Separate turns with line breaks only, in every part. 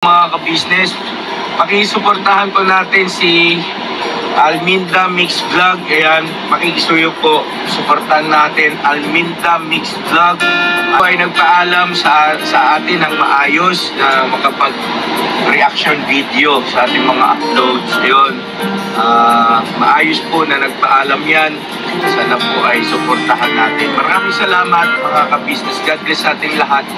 Mga ka-business, pakisuportahan po natin si Alminda Mix Vlog. Ayan, makikisuyo po, suportahan natin Alminda Mix Vlog. Ako ay nagpaalam sa atin ng maayos na makapag-reaction video sa ating mga uploads. Ayun, maayos po na nagpaalam yan. Sana po ay suportahan natin. Maraming salamat mga ka-business. God bless sa ating lahat.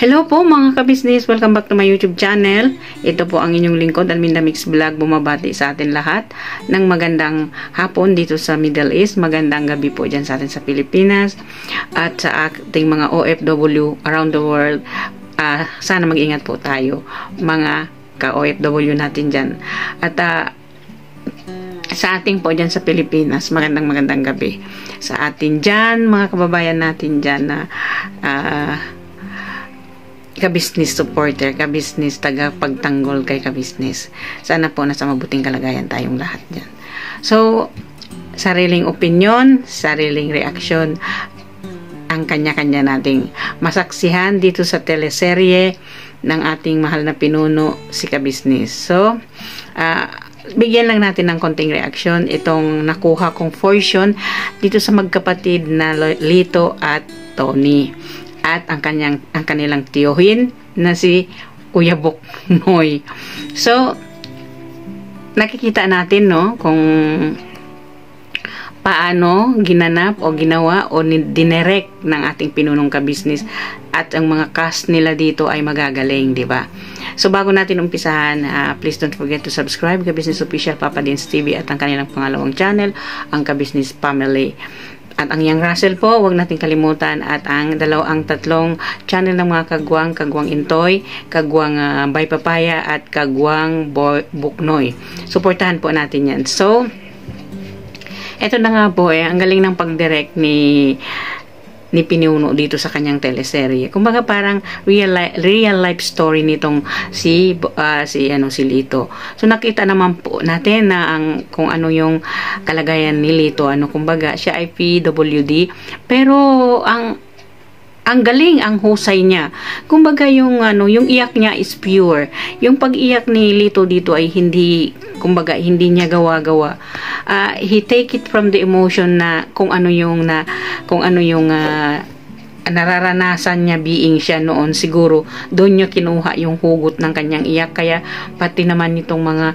Hello po mga ka-business, welcome back to my YouTube channel. Ito po ang inyong lingkod, Alminda Mix Vlog. Bumabati sa atin lahat ng magandang hapon dito sa Middle East. Magandang gabi po dyan sa atin sa Pilipinas at sa ating mga OFW around the world. Sana mag-ingat po tayo mga ka-OFW natin dyan. At sa ating po dyan sa Pilipinas, magandang gabi. Sa atin dyan, mga kababayan natin dyan na ka-business supporter, ka-business taga-pagtanggol kay ka-business. Sana po nasa mabuting kalagayan tayong lahat dyan. So, sariling opinion, sariling reaksyon, ang kanya-kanya nating masaksihan dito sa teleserye ng ating mahal na pinuno, si ka-business. So, bigyan lang natin ng konting reaksyon itong nakuha kong portion dito sa magkapatid na Lito at Tony. At ang kanilang tiyuhin na si Kuya Buknoy. So, nakikita natin no kung paano ginanap o ginawa o dinirect ng ating pinunong ka-business at ang mga cast nila dito ay magagaling, di ba? So, bago natin umpisahan, please don't forget to subscribe ka-business official Papa Dins TV at ang kanilang pangalawang channel, ang ka-business family. At ang Young Russell po, huwag natin kalimutan. At ang tatlong channel ng mga kagwang, Kagwang Intoy, Kagwang Bay Papaya, at Kagwang Buknoy. Suportahan po natin yan. So, eto na nga po ang galing ng pag-direct ni pinuno dito sa kanyang teleserye. Kumbaga parang real life story nitong si Lito. So nakita naman po natin na kung ano yung kalagayan ni Lito, kumbaga siya ay PWD, pero ang galing, ang husay niya. Kumbaga yung iyak niya is pure. Yung pag-iyak ni Lito dito ay hindi niya gawa-gawa. He take it from the emotion na kung ano yung nararanasan niya being siya noon, siguro doon niya kinuha yung hugot ng kanyang iyak. Kaya pati naman itong mga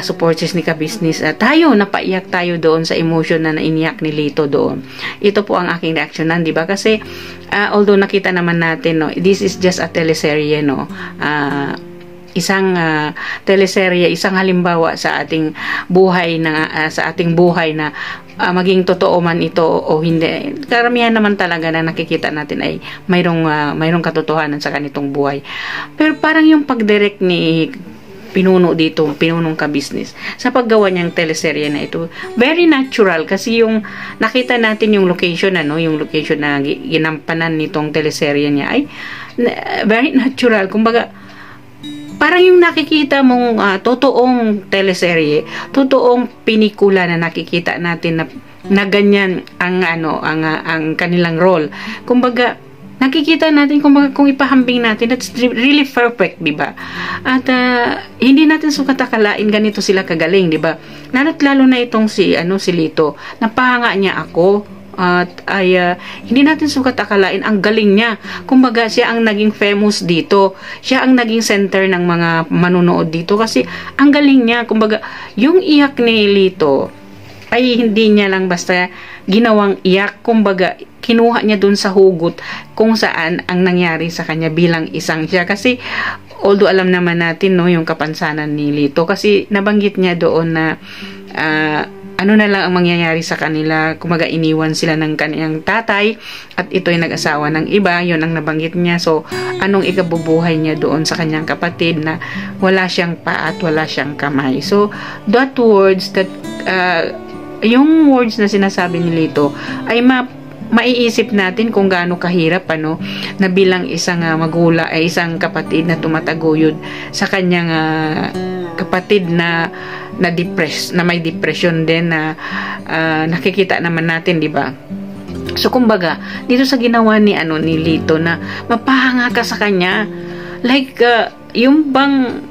supporters ni ka-business, tayo napaiyak tayo doon sa emotion na nainiyak ni Lito doon. Ito po ang aking reaksyonan, di ba? Kasi although nakita naman natin, no, this is just a teleserye, no, isang teleserye, isang halimbawa sa ating buhay na maging totoo man ito o hindi. Karamihan naman talaga na nakikita natin ay mayroong katotohanan sa kanitong buhay. Pero parang yung pag-direct ni pinuno dito, pinunong ka-business sa paggawa niyang teleserye na ito, very natural kasi yung nakita natin yung location yung location na ginampanan nitong teleserye niya ay very natural. Kumbaga parang yung nakikita mong totoong teleserye, totoong pinikula na nakikita natin na ganyan ang kanilang role. Kumbaga nakikita natin kung ipahambing natin, that's really perfect, di ba? At hindi natin sukat akalain ganito sila kagaling, di ba? Lalo na itong si Lito, napahanga niya ako. At hindi natin sukat akalain ang galing niya. Kumbaga siya ang naging famous dito, siya ang naging center ng mga manunood dito kasi ang galing niya. Kumbaga yung iyak ni Lito ay hindi niya lang basta ginawang iyak, kumbaga kinuha niya dun sa hugot kung saan ang nangyari sa kanya bilang isang siya. Kasi although alam naman natin yung kapansanan ni Lito, kasi nabanggit niya doon na ano na lang ang mangyayari sa kanila. Kumaga iniwan sila ng kanyang tatay at ito'y nag-asawa ng iba. Yun ang nabanggit niya. So, anong ikabubuhay niya doon sa kanyang kapatid na wala siyang paa at wala siyang kamay. So, that words that yung words na sinasabi ni Lito ay maiisip natin kung gaano kahirap na bilang isang isang kapatid na tumataguyod sa kanyang kapatid na may depression din na nakikita naman natin, di ba? So kumbaga, dito sa ginawa ni Lito na mapahanga ka sa kanya, Like, yung bang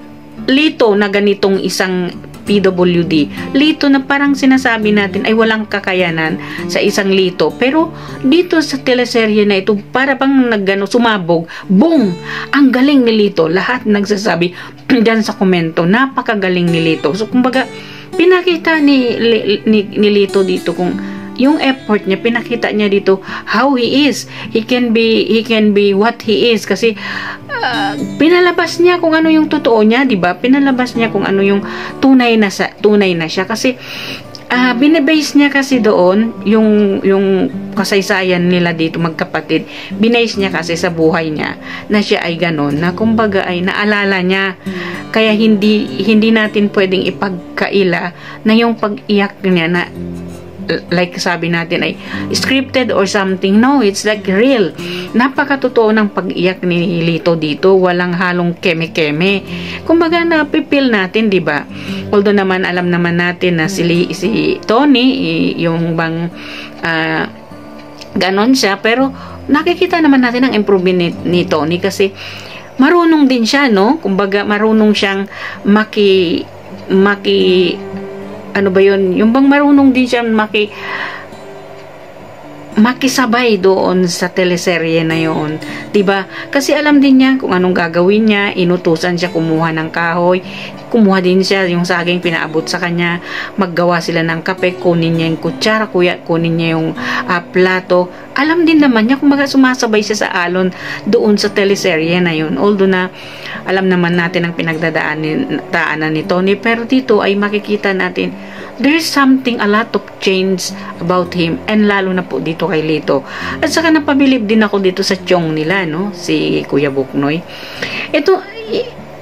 Lito na ganitong isang PWD, Lito na parang sinasabi natin ay walang kakayanan sa isang Lito, pero dito sa teleserye na ito para bang sumabog, boom, ang galing ni Lito. Lahat nagsasabi dyan sa komento, napakagaling ni Lito. So kumbaga pinakita ni Lito dito kung yung effort niya, pinakita niya dito how he is. He can be what he is kasi pinalabas niya kung ano yung totoo niya, 'di ba? Pinalabas niya kung ano yung tunay na siya kasi binebase niya kasi doon yung kasaysayan nila dito magkapatid. Binase niya kasi sa buhay niya na siya ay ganon, na kumbaga ay naalala niya. Kaya hindi natin pwedeng ipagkaila na yung pag-iyak niya na like sabi natin ay scripted or something. No, it's like real. Napakatotoo ng pag-iyak ni Lito dito, walang halong keme-keme. Kumbaga napipil natin, 'di ba? Although naman alam naman natin na si Tony yung bang ganon siya, pero nakikita naman natin ang improvement ni Tony kasi marunong din siya, no? Kumbaga marunong siyang ano ba yun? Yung bang marunong din siya makisabay doon sa teleserye na yun. Diba? Kasi alam din niya kung anong gagawin niya. Inutusan siya kumuha ng kahoy. Kumuha din siya yung saging pinaabot sa kanya. Maggawa sila ng kape. Kunin niya yung kutsara. Kunin niya yung plato. Alam din naman niya kung sumasabay siya sa alon doon sa teleserye na yun. Although na alam naman natin ang pinagdadaanan ni Tony. Pero dito ay makikita natin there is something, a lot of change about him, and lalo na po dito kay Lito. At saka napabilib din ako dito sa chong nila, no? Si Kuya Boknoy. Ito,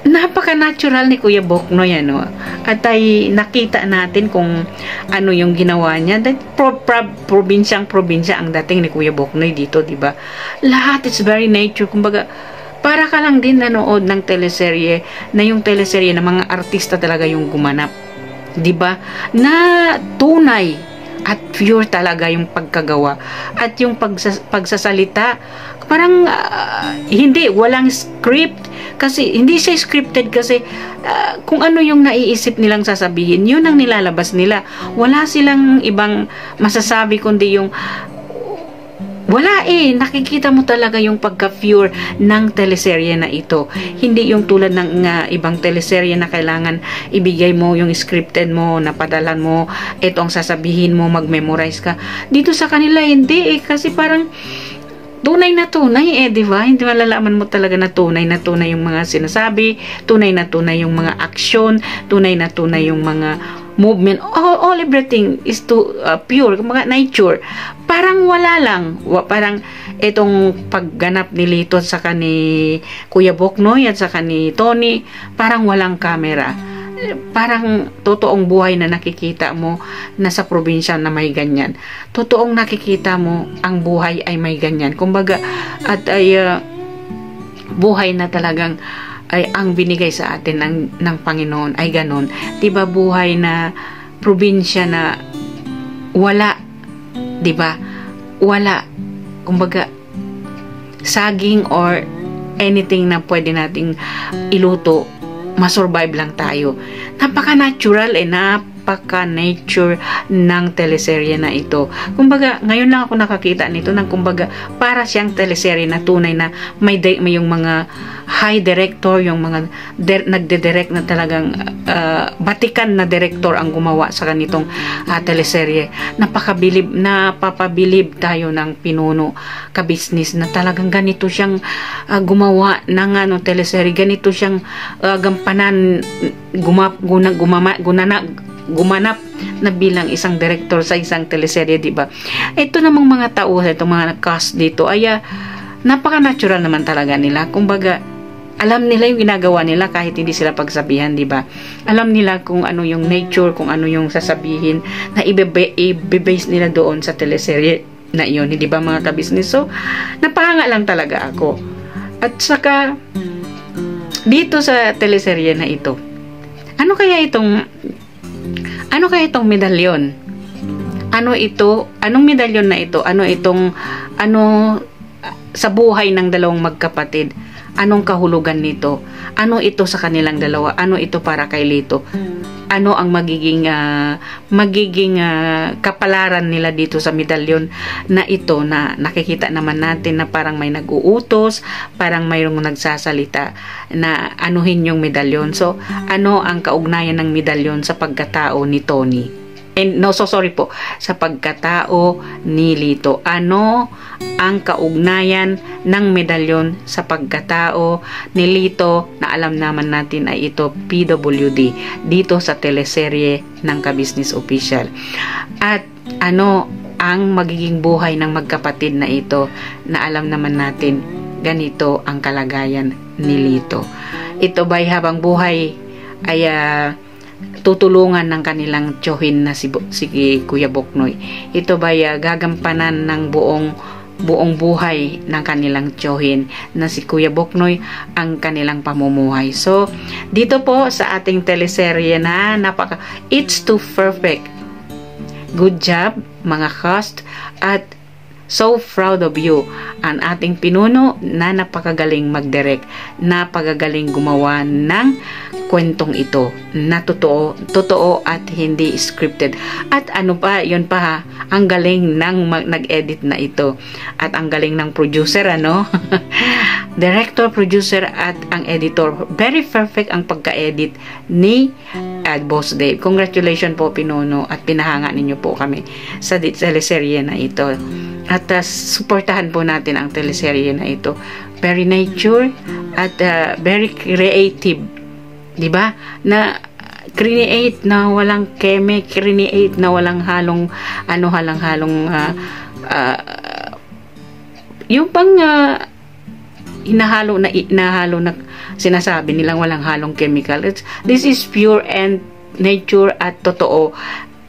napaka-natural ni Kuya Boknoy, ano? At ay nakita natin kung ano yung ginawa niya. Probinsya ang dating ni Kuya Boknoy dito, di ba? Lahat, it's very nature. Kumbaga, para ka lang din nanood ng teleserye, na yung teleserye na mga artista talaga yung gumanap. Diba? Na tunay at pure talaga yung pagkagawa at yung pagsasalita parang walang script kasi hindi siya scripted kasi kung ano yung naiisip nilang sasabihin yun ang nilalabas nila, wala silang ibang masasabi kundi yung wala nakikita mo talaga yung pagka-pure ng teleserye na ito. Hindi yung tulad ng ibang teleserye na kailangan ibigay mo yung scripted mo, napadalan mo, ito ang sasabihin mo, mag-memorize ka. Dito sa kanila hindi kasi parang tunay na tunay di ba? Hindi malalaman mo talaga na tunay yung mga sinasabi, tunay na tunay yung mga action, tunay na tunay yung mga movement, all everything is pure, mga nature. Parang wala lang, parang itong pagganap ni Lito sa ni Kuya Boknoy at sa ni Tony, parang walang camera. Parang totoong buhay na nakikita mo na sa probinsya na may ganyan. Totoong nakikita mo ang buhay ay may ganyan. Kumbaga, at ay buhay na talagang ay ang binigay sa atin ng Panginoon ay ganon. Diba buhay na probinsya na wala, diba? Wala. Kumbaga, saging or anything na pwede nating iluto, masurvive lang tayo. Napaka-natural napaka-nature ng teleserye na ito. Kumbaga, ngayon lang ako nakakita nito ng kumbaga, para siyang teleserye na tunay na may yung mga high director, yung mga nagde-direct na talagang batikan na director ang gumawa sa ganitong teleserye. Napapabilib tayo ng pinuno ka-business na talagang ganito siyang gumawa ng teleserye. Ganito siyang gampanan, gumanap na bilang isang director sa isang teleserye, di ba? Ito namang mga tao, itong mga cast dito ay napaka-natural naman talaga nila. Kumbaga, alam nila yung ginagawa nila kahit hindi sila pagsabihan, di ba? Alam nila kung ano yung nature, kung ano yung sasabihin na i-base nila doon sa teleserye na iyon, di ba mga ka-business? So, napahanga lang talaga ako. At saka, dito sa teleserye na ito, ano kaya itong medalyon? Ano ito? Anong medalyon na ito? Ano itong sa buhay ng dalawang magkapatid? Anong kahulugan nito? Ano ito sa kanilang dalawa? Ano ito para kay Lito? Ano ang magiging kapalaran nila dito sa medalyon na ito, na nakikita naman natin na parang may nag-uutos, parang mayroong nagsasalita na anuhin yung medalyon. So, ano ang kaugnayan ng medalyon sa pagkatao ni Tony? Sa pagkatao ni Lito. Ano ang kaugnayan ng medalyon sa pagkatao ni Lito na alam naman natin ay ito PWD dito sa teleserye ng Ka-Business Official? At ano ang magiging buhay ng magkapatid na ito na alam naman natin ganito ang kalagayan ni Lito? Ito ba'y habang buhay ay tutulungan ng kanilang tiyuhin na si Kuya Boknoy? Ito ba gagampanan ng buong buhay ng kanilang tiyuhin na si Kuya Boknoy ang kanilang pamumuhay? So, dito po sa ating teleserye na it's too perfect. Good job mga cast, at so proud of you, ang ating pinuno na napakagaling mag-direct, napakagaling gumawa ng kwentong ito na totoo at hindi scripted. At ano pa, yun pa ha, ang galing ng nag-edit na ito, at ang galing ng producer, director, producer at ang editor. Very perfect ang pagka-edit ni Boss Dave. Congratulations po pinuno, at pinahanga ninyo po kami sa teleserye na ito. At suportahan po natin ang teleserye na ito. Very nature at very creative. 'Di ba? Na create na walang create na walang halong yung pang inahalo na sinasabi nilang walang halong chemical. This is pure and nature at totoo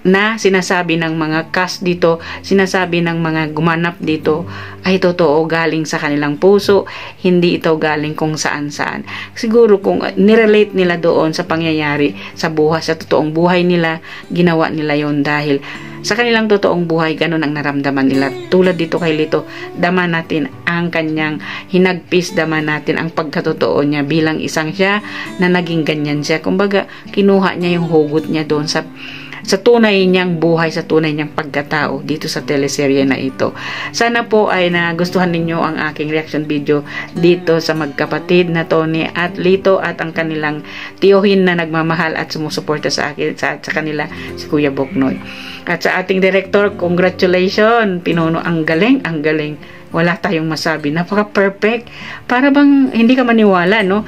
na sinasabi ng mga cast dito, sinasabi ng mga gumanap dito ay totoo, galing sa kanilang puso, hindi ito galing kung saan-saan. Siguro kung nirelate nila doon sa pangyayari sa buhay, sa totoong buhay nila, ginawa nila yon dahil sa kanilang totoong buhay, ganun ang naramdaman nila. Tulad dito kay Lito, dama natin ang kanyang hinagpis, dama natin ang pagkatotoo niya bilang isang siya na naging ganyan siya. Kumbaga, kinuha niya yung hugot niya doon sa tunay niyang buhay, sa tunay niyang pagkatao dito sa teleserye na ito. Sana po ay nagustuhan ninyo ang aking reaction video dito sa magkapatid na Tony at Lito, at ang kanilang tiyuhin na nagmamahal at sumusuporta sa akin, sa kanila, si Kuya Boknoy. At sa ating director, congratulations pinuno, ang galing, ang galing. Wala tayong masabi, napaka-perfect. Para bang hindi ka maniwala, no?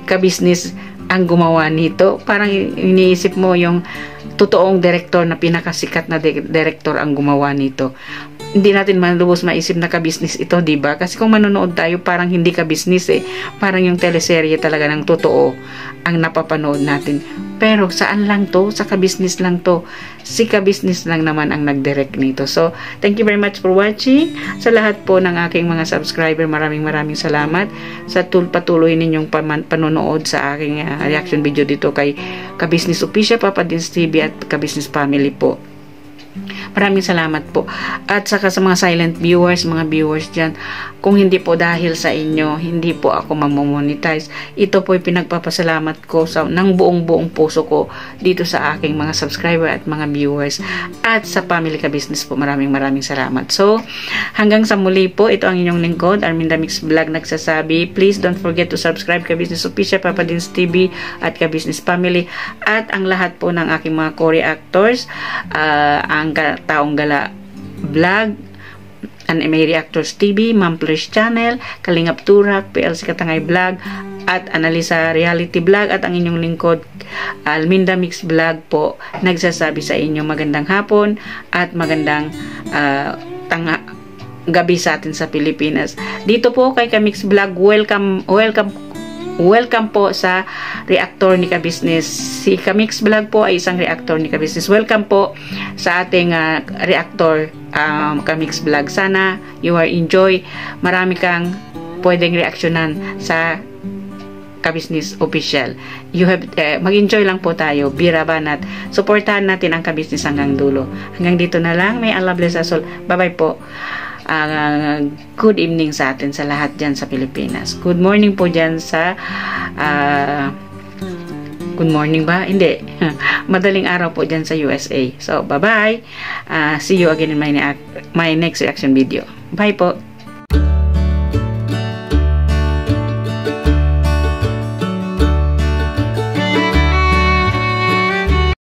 Ka-business ang gumawa nito. Parang iniisip mo yung totoong director na pinakasikat na director ang gumawa nito. Hindi natin malubos maisip na ka-business ito, diba? Kasi kung manonood tayo, parang hindi ka-business Parang yung teleserye talaga ng totoo ang napapanood natin. Pero saan lang to? Sa ka-business lang to. Si ka-business lang naman ang nag-direct nito. So, thank you very much for watching. Sa lahat po ng aking mga subscriber, maraming salamat sa patuloy ninyong panonood sa aking reaction video dito kay Ka-Business Official, Papa Dins TV at Ka-Business Family po. Maraming salamat po. At saka sa mga silent viewers, mga viewers dyan, kung hindi po dahil sa inyo, hindi po ako mamomonetize. Ito po ay pinagpapasalamat ko ng buong puso ko dito sa aking mga subscriber at mga viewers. At sa Family Ka-Business po, maraming salamat. So, hanggang sa muli po, ito ang inyong lingkod, Arminda Mix Vlog, nagsasabi, please don't forget to subscribe Ka-Business Official, Papa Dins TV at Ka-Business Family, at ang lahat po ng aking mga co-reactors, ang Taong Gala Vlog, Anime Reactors TV, Mamplish Channel, Kalingap Turak, PLC Katangay Vlog, at Analisa Reality Vlog, at ang inyong lingkod, Alminda Mix Vlog po, nagsasabi sa inyo magandang hapon at magandang gabi sa atin sa Pilipinas. Dito po kay Ka-Mix Vlog, welcome po sa reactor ni Ka-Business. Si Ka-Mix Vlog po ay isang reactor ni Ka-Business. Welcome po sa ating reactor, Ka-Mix Vlog. Sana you are enjoy. Marami kang pwedeng reaksyonan sa Ka-Business Official. You have mag-enjoy lang po tayo. Biraban at supportahan natin ang Ka-Business hanggang dulo. Hanggang dito na lang. May Allah bless us all. Bye-bye po. good evening sa atin sa lahat dyan sa Pilipinas. Good morning po dyan sa good morning ba? Hindi. Madaling araw po dyan sa USA. So, bye-bye. See you again in my next reaction video. Bye po.